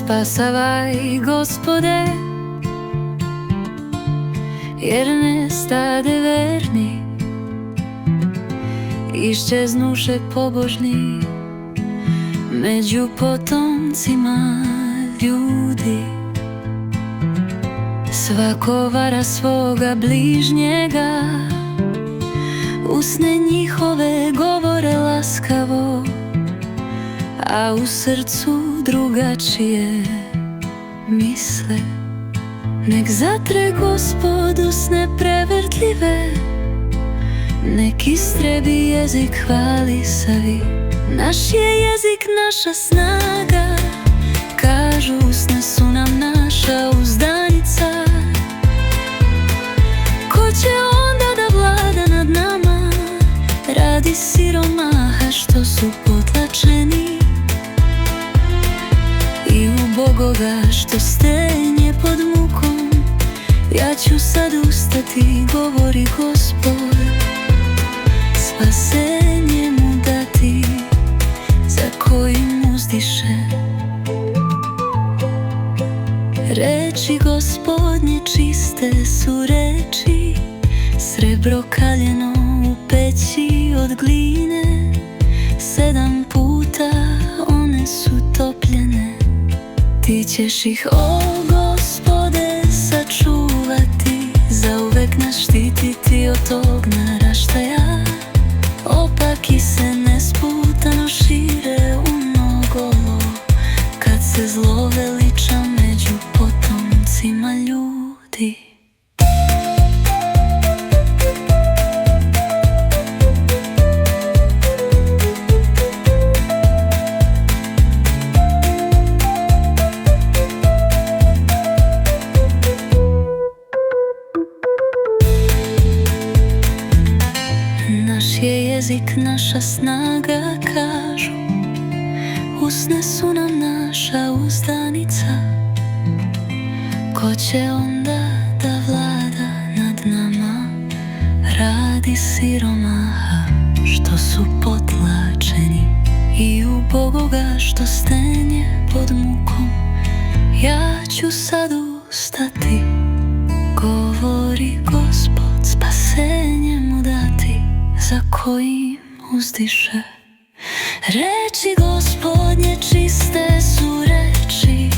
Spasavaj, Gospode, jer ne stade verni, iščeznuše pobožni među potomcima ljudi. Svako vara svoga bližnjega, usne njihove govore laskavo, a u srcu drugačije misle. Nek zatre Gospod usne prevrtljive, nek istrebi jezik hvalisavi. Naš je jezik naša snaga, kažu usne su nam naša uzdanica. Ko će onda da vlada nad nama, radi siromaha što su potlačeni, i u Bogoga što stenje pod mukom. Ja ću sad ustati, govori Gospod, spasenje mu dati, za kojim uzdiše. Reči Gospodnje čiste su reči, srebro kaljeno u peći od gline. 7 puta one su topljene, ti ćeš ih, o Gospode, sačuvati, zauvek nas štititi od tog naraštaja. Opaki se nesputano šire u mnogolo, kad se zlo veliča među potomcima ljudi. Naš je jezik naša snaga, kažu, usne su nam naša uzdanica. Ko će onda da vlada nad nama, radi siromaha što su potlačeni, i u Bogoga što stenje pod mukom. Ja ću sad ustati, govori Gospod, spasenje mu dati, za kojim uzdiše. Reči Gospodnje čiste su reči,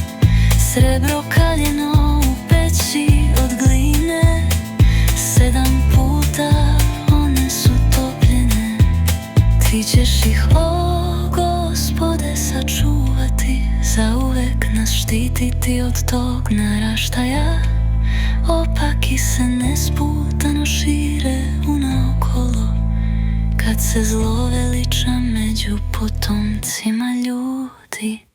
srebro kaljeno u peći od gline. 7 puta one su topljene, ti ćeš ih, o Gospode, sačuvati, zauvek nas štititi od tog naraštaja. Opaki se nesputano šire unaokolo, kad se zlo veliča među potomcima ljudi.